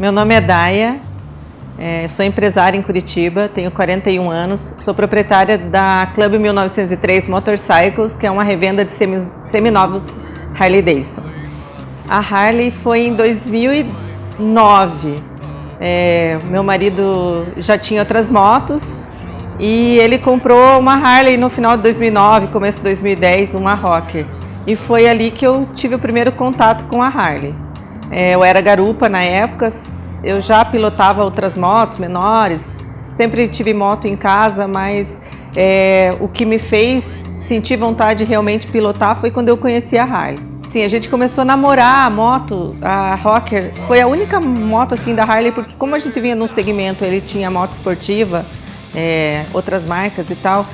Meu nome é Daia, sou empresária em Curitiba, tenho 41 anos, sou proprietária da Club 1903 Motorcycles, que é uma revenda de seminovos Harley Davidson. A Harley foi em 2009, meu marido já tinha outras motos e ele comprou uma Harley no final de 2009, começo de 2010, uma Rocker. E foi ali que eu tive o primeiro contato com a Harley. Eu era garupa na época, eu já pilotava outras motos menores, sempre tive moto em casa, mas o que me fez sentir vontade de realmente pilotar foi quando eu conheci a Harley. Sim, a gente começou a namorar a moto, a Rocker, foi a única moto assim da Harley, porque como a gente vinha num segmento, ele tinha moto esportiva, outras marcas e tal,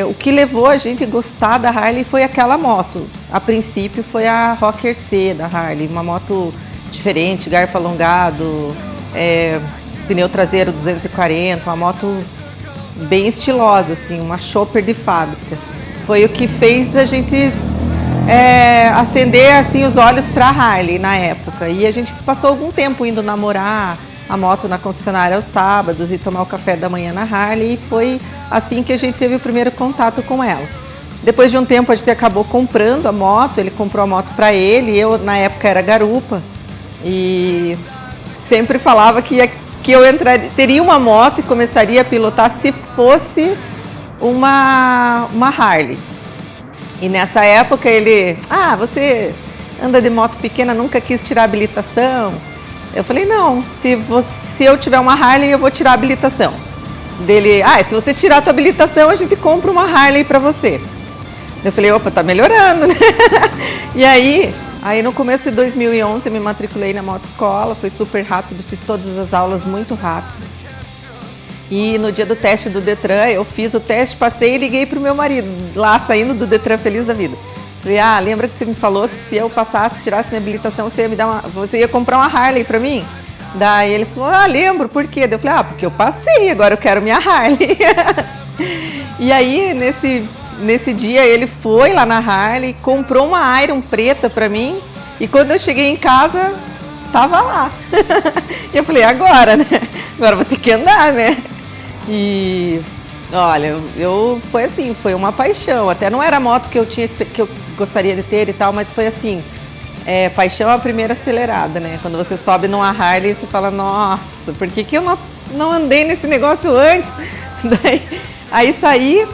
o que levou a gente a gostar da Harley foi aquela moto. A princípio foi a Rocker C da Harley, uma moto diferente, garfo alongado, pneu traseiro 240, uma moto bem estilosa, assim, uma chopper de fábrica. Foi o que fez a gente acender assim, os olhos para a Harley na época. E a gente passou algum tempo indo namorar a moto na concessionária aos sábados e tomar o café da manhã na Harley, e foi assim que a gente teve o primeiro contato com ela. Depois de um tempo a gente acabou comprando a moto, ele comprou a moto para ele, eu na época era garupa e sempre falava que eu teria uma moto e começaria a pilotar se fosse uma Harley. E nessa época ele, você anda de moto pequena, nunca quis tirar a habilitação? Eu falei, não, se eu tiver uma Harley, eu vou tirar a habilitação. Dele, se você tirar a tua habilitação, a gente compra uma Harley pra você. Eu falei, opa, tá melhorando, né? E aí no começo de 2011 eu me matriculei na motoescola, foi super rápido, fiz todas as aulas muito rápido. E no dia do teste do Detran, eu fiz o teste, passei e liguei pro meu marido, lá saindo do Detran feliz da vida. Falei, lembra que você me falou que se eu passasse, tirasse minha habilitação, você ia comprar uma Harley pra mim? Daí ele falou, lembro, por quê? Eu falei, porque eu passei, agora eu quero minha Harley. E aí, nesse dia, ele foi lá na Harley, comprou uma Iron preta pra mim, e quando eu cheguei em casa, tava lá. E eu falei, agora, né? Agora vou ter que andar, né? E olha, foi assim, foi uma paixão. Até não era a moto que eu gostaria de ter e tal, mas foi assim, paixão à primeira acelerada, né? Quando você sobe numa Harley, você fala, nossa, por que eu não andei nesse negócio antes? Aí saí,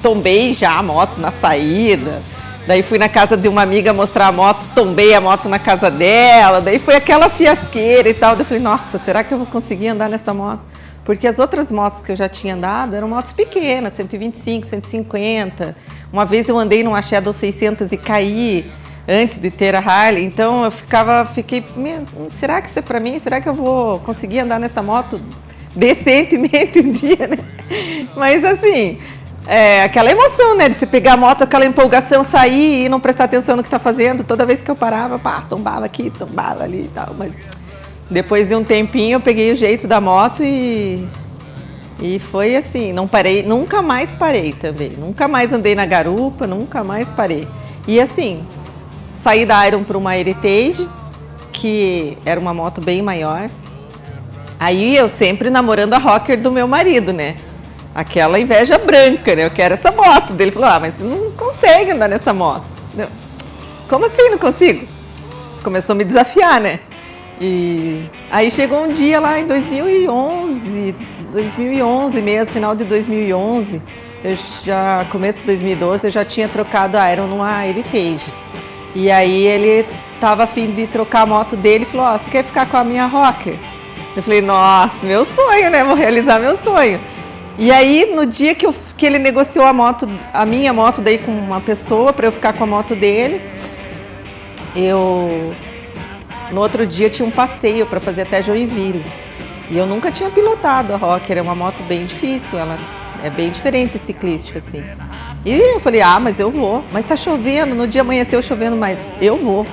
tombei já a moto na saída. Daí fui na casa de uma amiga mostrar a moto, tombei a moto na casa dela, daí foi aquela fiasqueira e tal. Daí eu falei, nossa, será que eu vou conseguir andar nessa moto? Porque as outras motos que eu já tinha andado eram motos pequenas, 125, 150. Uma vez eu andei numa Shadow 600 e caí antes de ter a Harley, então eu fiquei, será que isso é pra mim? Será que eu vou conseguir andar nessa moto decentemente um dia, né? Mas assim, aquela emoção, né, de você pegar a moto, aquela empolgação, sair e não prestar atenção no que tá fazendo. Toda vez que eu parava, tombava aqui, tombava ali e tal, mas depois de um tempinho eu peguei o jeito da moto e foi assim, não parei, nunca mais parei também, nunca mais andei na garupa, nunca mais parei. E assim, saí da Iron para uma Heritage, que era uma moto bem maior. Aí eu sempre namorando a Rocker do meu marido, né? Aquela inveja branca, né? Eu quero essa moto. Ele falou, mas você não consegue andar nessa moto. Eu, como assim não consigo? Começou a me desafiar, né? E aí chegou um dia lá em 2011 mesmo, final de 2011, começo de 2012, eu já tinha trocado a Iron numa Heritage. E aí ele tava a fim de trocar a moto dele e falou, você quer ficar com a minha Rocker? Eu falei, nossa, meu sonho, né? Vou realizar meu sonho. E aí, no dia que ele negociou a minha moto daí com uma pessoa para eu ficar com a moto dele, no outro dia tinha um passeio para fazer até Joinville. E eu nunca tinha pilotado a Rocker, é uma moto bem difícil, ela é bem diferente ciclística, assim. E eu falei, mas eu vou. Mas tá chovendo, no dia amanheceu chovendo, mas eu vou.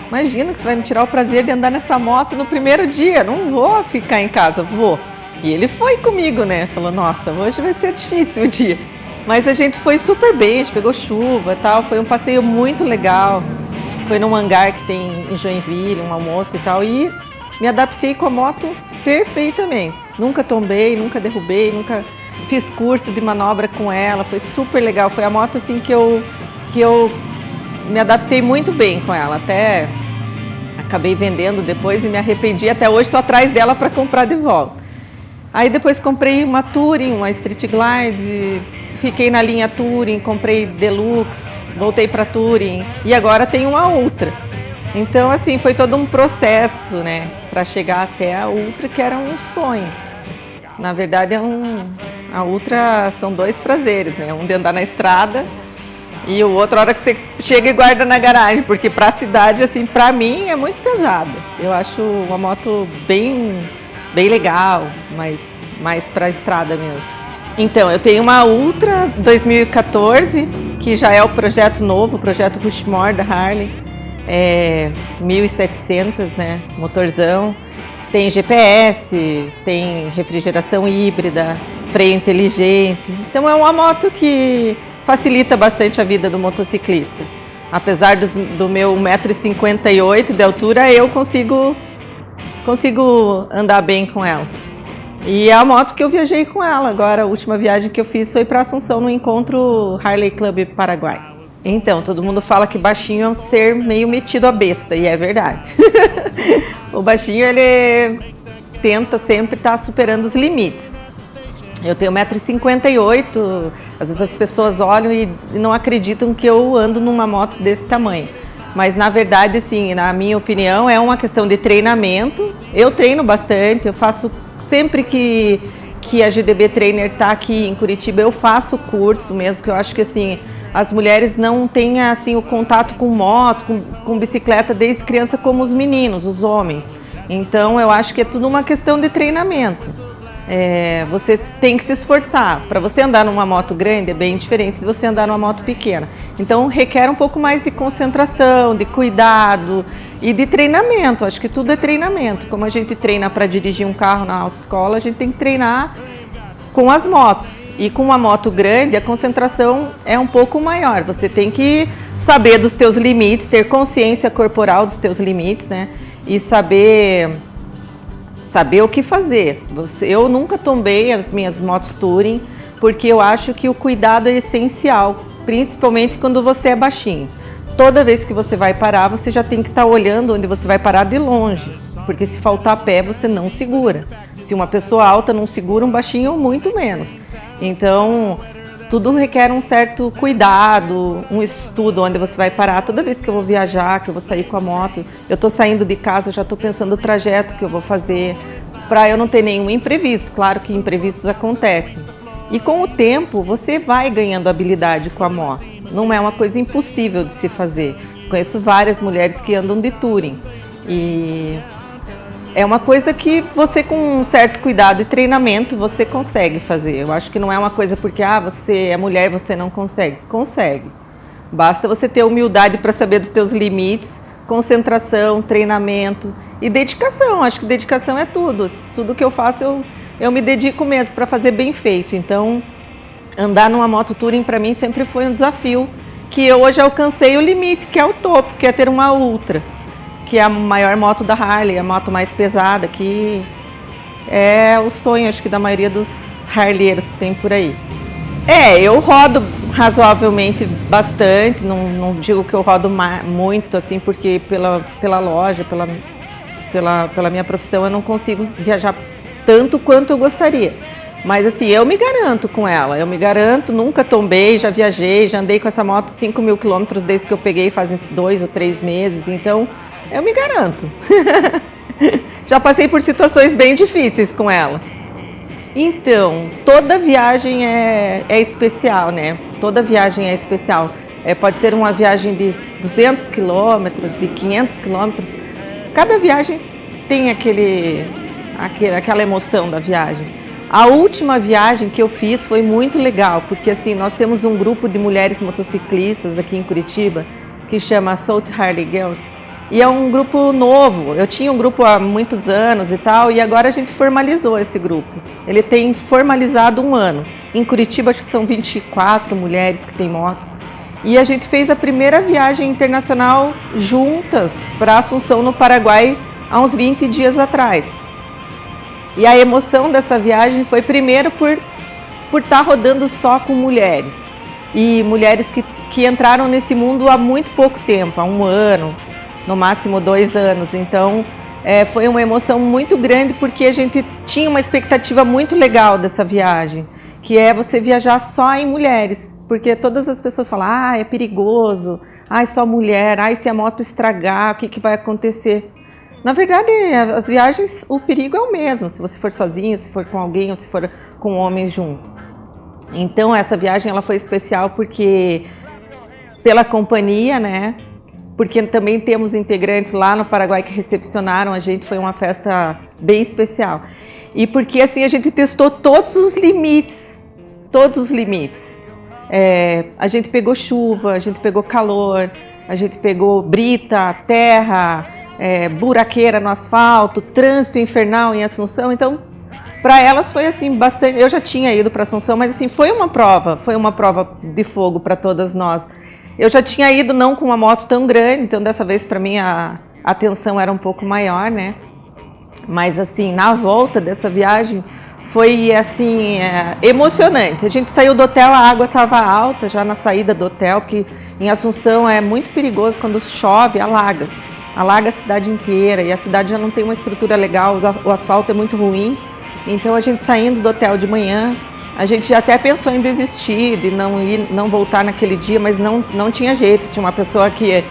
Imagina que você vai me tirar o prazer de andar nessa moto no primeiro dia, não vou ficar em casa, vou. E ele foi comigo, né? Falou, nossa, hoje vai ser difícil o dia. Mas a gente foi super bem, a gente pegou chuva e tal, foi um passeio muito legal. Foi num hangar que tem em Joinville, um almoço e tal, e me adaptei com a moto perfeitamente. Nunca tombei, nunca derrubei, nunca fiz curso de manobra com ela, foi super legal. Foi a moto assim que eu me adaptei muito bem com ela, até acabei vendendo depois e me arrependi, até hoje estou atrás dela para comprar de volta. Aí depois comprei uma Touring, uma Street Glide, fiquei na linha Touring, comprei Deluxe, voltei para Touring e agora tenho uma Ultra. Então assim, foi todo um processo, né, para chegar até a Ultra, que era um sonho. Na verdade a Ultra são dois prazeres, né, um de andar na estrada e o outro a hora que você chega e guarda na garagem, porque para a cidade, assim, para mim é muito pesado. Eu acho uma moto bem legal, mas mais para a estrada mesmo. Então, eu tenho uma Ultra 2014, que já é o projeto novo, o projeto Rushmore da Harley. É 1700, né, motorzão. Tem GPS, tem refrigeração híbrida, freio inteligente. Então é uma moto que facilita bastante a vida do motociclista. Apesar do meu 1,58 m de altura, eu consigo andar bem com ela. E é a moto que eu viajei com ela. Agora, a última viagem que eu fiz foi para Assunção, no encontro Harley Club Paraguai. Então, todo mundo fala que baixinho é um ser meio metido a besta, e é verdade. O baixinho, ele tenta sempre estar superando os limites. Eu tenho 1,58 m, às vezes as pessoas olham e não acreditam que eu ando numa moto desse tamanho. Mas na verdade, assim, na minha opinião, é uma questão de treinamento. Eu treino bastante, eu faço sempre que a GDB Trainer está aqui em Curitiba, eu faço curso mesmo, que eu acho que assim, as mulheres não têm assim, o contato com moto, com bicicleta desde criança como os meninos, os homens. Então eu acho que é tudo uma questão de treinamento. Você tem que se esforçar. Para você andar numa moto grande é bem diferente de você andar numa moto pequena. Então requer um pouco mais de concentração, de cuidado e de treinamento. Acho que tudo é treinamento. Como a gente treina para dirigir um carro na autoescola, a gente tem que treinar com as motos. E com uma moto grande, a concentração é um pouco maior. Você tem que saber dos teus limites, ter consciência corporal dos teus limites, né? E saber o que fazer. Eu nunca tombei as minhas motos Touring, porque eu acho que o cuidado é essencial, principalmente quando você é baixinho. Toda vez que você vai parar, você já tem que estar olhando onde você vai parar de longe, porque se faltar pé, você não segura. Se uma pessoa alta não segura, um baixinho, muito menos. Então, tudo requer um certo cuidado, um estudo onde você vai parar. Toda vez que eu vou viajar, que eu vou sair com a moto, eu estou saindo de casa, eu já estou pensando o trajeto que eu vou fazer, para eu não ter nenhum imprevisto. Claro que imprevistos acontecem. E com o tempo, você vai ganhando habilidade com a moto. Não é uma coisa impossível de se fazer. Conheço várias mulheres que andam de Touring. E é uma coisa que você, com um certo cuidado e treinamento, você consegue fazer. Eu acho que não é uma coisa porque você é mulher e você não consegue. Consegue. Basta você ter humildade para saber dos teus limites, concentração, treinamento e dedicação. Acho que dedicação é tudo. Tudo que eu faço, eu me dedico mesmo para fazer bem feito. Então, andar numa moto Touring para mim sempre foi um desafio, que eu hoje alcancei o limite, que é o topo, que é ter uma Ultra, que é a maior moto da Harley, a moto mais pesada, que é o sonho, acho que, da maioria dos harleiros que tem por aí. Eu rodo razoavelmente bastante, não digo que eu rodo muito, assim, porque pela loja, pela minha profissão, eu não consigo viajar tanto quanto eu gostaria. Mas assim, eu me garanto com ela, eu me garanto, nunca tombei, já viajei, já andei com essa moto 5.000 quilômetros desde que eu peguei, fazem 2 ou 3 meses, então eu me garanto. Já passei por situações bem difíceis com ela. Então, toda viagem é especial, né? Toda viagem é especial. Pode ser uma viagem de 200 quilômetros, de 500 quilômetros. Cada viagem tem aquela emoção da viagem. A última viagem que eu fiz foi muito legal, porque assim, nós temos um grupo de mulheres motociclistas aqui em Curitiba, que chama South Harley Girls, e é um grupo novo. Eu tinha um grupo há muitos anos e tal, e agora a gente formalizou esse grupo. Ele tem formalizado 1 ano. Em Curitiba, acho que são 24 mulheres que têm moto. E a gente fez a primeira viagem internacional juntas para Assunção, no Paraguai, há uns 20 dias atrás. E a emoção dessa viagem foi primeiro por estar rodando só com mulheres. E mulheres que entraram nesse mundo há muito pouco tempo, há 1 ano, no máximo 2 anos. Então foi uma emoção muito grande, porque a gente tinha uma expectativa muito legal dessa viagem, que é você viajar só em mulheres. Porque todas as pessoas falam, é perigoso, só mulher, se a moto estragar, o que vai acontecer? Na verdade, as viagens, o perigo é o mesmo, se você for sozinho, se for com alguém ou se for com um homem junto. Então essa viagem ela foi especial porque pela companhia, né? Porque também temos integrantes lá no Paraguai que recepcionaram a gente, foi uma festa bem especial. E porque assim a gente testou todos os limites, a gente pegou chuva, a gente pegou calor, a gente pegou brita, terra, buraqueira no asfalto, trânsito infernal em Assunção. Então, para elas foi assim bastante. Eu já tinha ido para Assunção, mas assim foi uma prova de fogo para todas nós. Eu já tinha ido não com uma moto tão grande, então dessa vez para mim a tensão era um pouco maior, né? Mas assim, na volta dessa viagem foi assim emocionante. A gente saiu do hotel, a água estava alta já na saída do hotel, porque em Assunção é muito perigoso quando chove, alaga a cidade inteira e a cidade já não tem uma estrutura legal, o asfalto é muito ruim. Então a gente saindo do hotel de manhã, a gente até pensou em desistir, de não voltar naquele dia, mas não tinha jeito. Tinha uma pessoa que,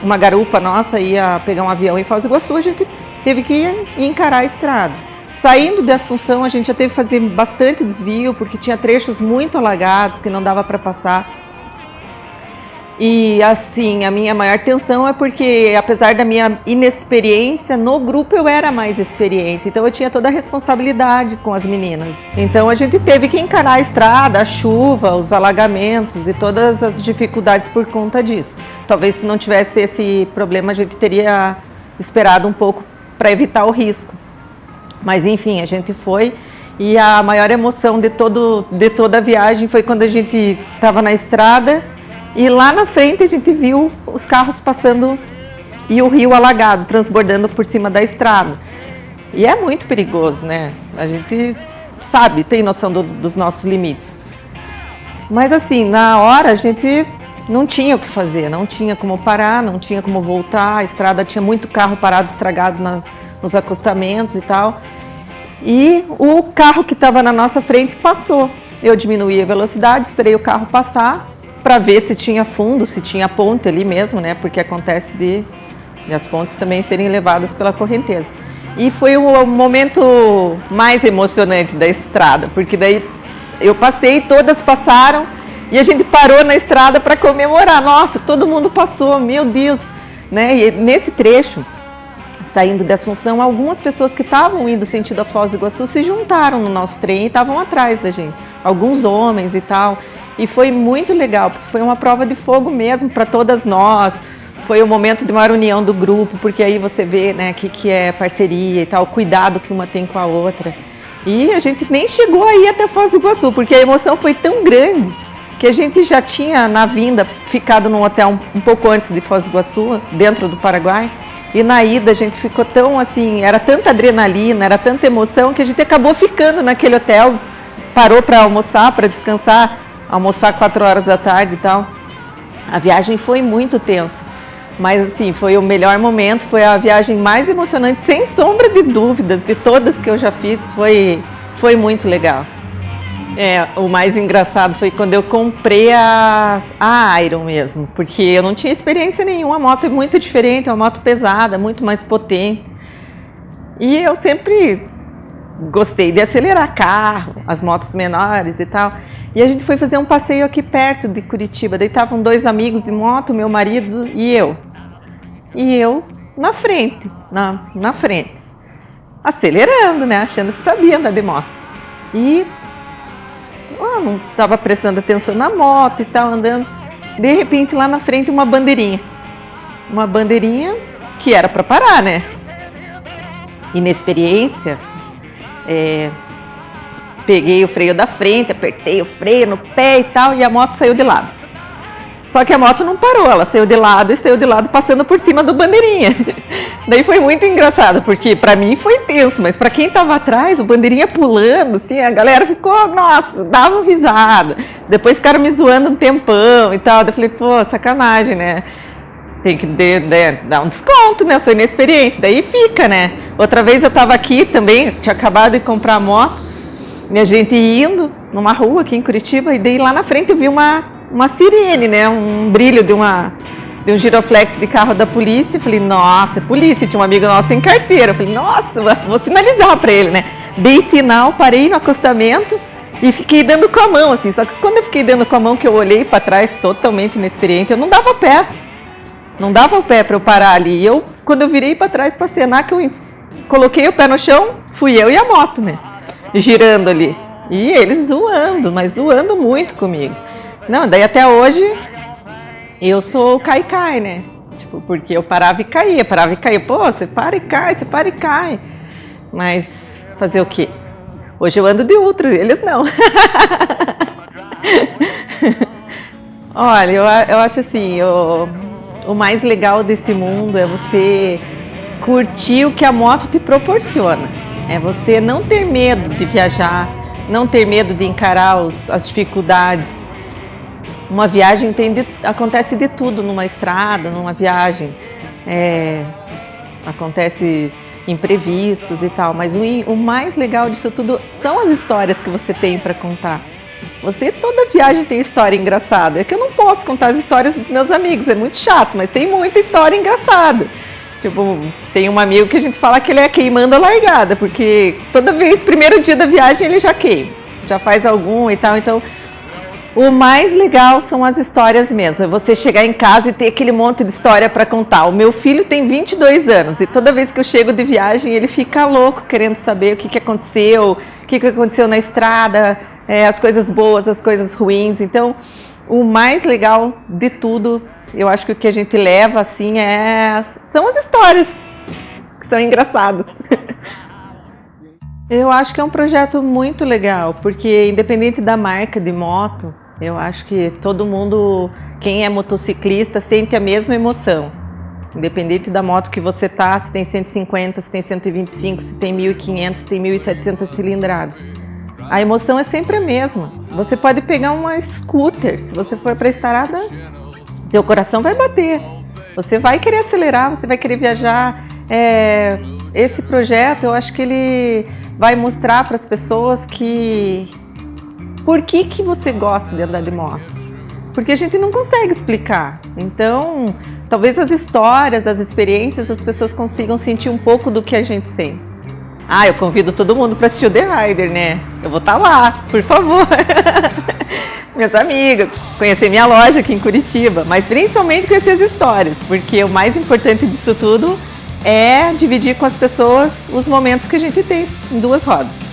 uma garupa nossa, ia pegar um avião em Foz do Iguaçu, a gente teve que encarar a estrada. Saindo de Assunção, a gente já teve que fazer bastante desvio, porque tinha trechos muito alagados que não dava para passar. E assim, a minha maior tensão é porque, apesar da minha inexperiência, no grupo eu era mais experiente, então eu tinha toda a responsabilidade com as meninas. Então a gente teve que encarar a estrada, a chuva, os alagamentos e todas as dificuldades por conta disso. Talvez se não tivesse esse problema a gente teria esperado um pouco para evitar o risco. Mas enfim, a gente foi, e a maior emoção de toda a viagem foi quando a gente estava na estrada e lá na frente a gente viu os carros passando e o rio alagado, transbordando por cima da estrada. E é muito perigoso, né? A gente sabe, tem noção dos nossos limites. Mas assim, na hora a gente não tinha o que fazer, não tinha como parar, não tinha como voltar, a estrada tinha muito carro parado, estragado nos acostamentos e tal. E o carro que estava na nossa frente passou. Eu diminuí a velocidade, esperei o carro passar para ver se tinha fundo, se tinha ponte ali mesmo, né? Porque acontece de as pontes também serem levadas pela correnteza. E foi o momento mais emocionante da estrada, porque daí eu passei, todas passaram e a gente parou na estrada para comemorar. Nossa, todo mundo passou, meu Deus, né? E nesse trecho, saindo de Assunção, algumas pessoas que estavam indo sentido a Foz do Iguaçu se juntaram no nosso trem e estavam atrás da gente, alguns homens e tal. E foi muito legal, porque foi uma prova de fogo mesmo para todas nós. Foi o momento de uma reunião do grupo, porque aí você vê, né, que é parceria e tal, o cuidado que uma tem com a outra. E a gente nem chegou aí até Foz do Iguaçu, porque a emoção foi tão grande que a gente já tinha, na vinda, ficado num hotel um pouco antes de Foz do Iguaçu, dentro do Paraguai. E na ida a gente ficou tão assim, era tanta adrenalina, era tanta emoção, que a gente acabou ficando naquele hotel, parou para almoçar, para descansar, almoçar 4 horas da tarde e tal. A viagem foi muito tensa, mas assim, foi o melhor momento, foi a viagem mais emocionante, sem sombra de dúvidas, de todas que eu já fiz, foi muito legal. O mais engraçado foi quando eu comprei a Iron mesmo, porque eu não tinha experiência nenhuma, a moto é muito diferente, é uma moto pesada, muito mais potente. E eu sempre gostei de acelerar carro, as motos menores e tal. E a gente foi fazer um passeio aqui perto de Curitiba, daí estavam 2 amigos de moto, meu marido e eu. E eu na frente, na frente, acelerando, né, achando que sabia andar de moto. E não estava prestando atenção na moto e tal, andando. De repente, lá na frente, uma bandeirinha. Uma bandeirinha que era para parar, né? Inexperiência. Peguei o freio da frente, apertei o freio no pé e tal, e a moto saiu de lado. Só que a moto não parou, ela saiu de lado e saiu de lado passando por cima do bandeirinha. Daí foi muito engraçado, porque pra mim foi tenso, mas pra quem tava atrás, o bandeirinha pulando, assim, a galera ficou, nossa, dava risada. Depois ficaram me zoando um tempão e tal. Daí eu falei, pô, sacanagem, né? Tem que dar um desconto, né? Eu sou inexperiente. Daí fica, né? Outra vez eu tava aqui também, tinha acabado de comprar a moto, e a gente indo numa rua aqui em Curitiba, e daí lá na frente eu vi uma sirene, né? Um brilho de um giroflex de carro da polícia. Falei, nossa, é polícia. Tinha um amigo nosso sem carteira. Falei, nossa, vou sinalizar pra ele, né? Dei sinal, parei no acostamento e fiquei dando com a mão, assim. Só que quando eu fiquei dando com a mão, que eu olhei pra trás, totalmente inexperiente, eu não dava pé. Não dava o pé pra eu parar ali. E quando eu virei pra trás pra acenar, que eu coloquei o pé no chão, fui eu e a moto, né? Girando ali. E eles zoando, mas zoando muito comigo. Não, daí até hoje eu sou o cai-cai, né? Tipo, porque eu parava e caía. Pô, você para e cai, você para e cai. Mas fazer o quê? Hoje eu ando de ultra, eles não. Olha, eu acho assim, o mais legal desse mundo é você curtir o que a moto te proporciona. É você não ter medo de viajar, não ter medo de encarar as dificuldades. Uma viagem acontece de tudo numa estrada, numa viagem. Acontece imprevistos e tal, mas o mais legal disso tudo são as histórias que você tem para contar. Toda viagem tem história engraçada. É que eu não posso contar as histórias dos meus amigos, é muito chato, mas tem muita história engraçada. Tipo, tem um amigo que a gente fala que ele é queimando a largada, porque toda vez, primeiro dia da viagem, ele já queima, já faz algum e tal. Então, o mais legal são as histórias mesmo. É você chegar em casa e ter aquele monte de história para contar. O meu filho tem 22 anos e toda vez que eu chego de viagem, ele fica louco querendo saber o que aconteceu na estrada, as coisas boas, as coisas ruins. Então, o mais legal de tudo, eu acho que o que a gente leva assim são as histórias que são engraçadas. Eu acho que é um projeto muito legal, porque independente da marca de moto, eu acho que todo mundo, quem é motociclista, sente a mesma emoção. Independente da moto que você tá, se tem 150, se tem 125, se tem 1.500, se tem 1.700 cilindradas. A emoção é sempre a mesma. Você pode pegar uma scooter, se você for para a estrada, teu coração vai bater. Você vai querer acelerar, você vai querer viajar. Esse projeto, eu acho que ele vai mostrar para as pessoas por que você gosta de andar de moto. Porque a gente não consegue explicar. Então, talvez as histórias, as experiências, as pessoas consigam sentir um pouco do que a gente sente. Eu convido todo mundo para assistir o The Rider, né? Eu vou estar lá, por favor. Minhas amigas, conhecer minha loja aqui em Curitiba, mas principalmente conhecer as histórias, porque o mais importante disso tudo é dividir com as pessoas os momentos que a gente tem em duas rodas.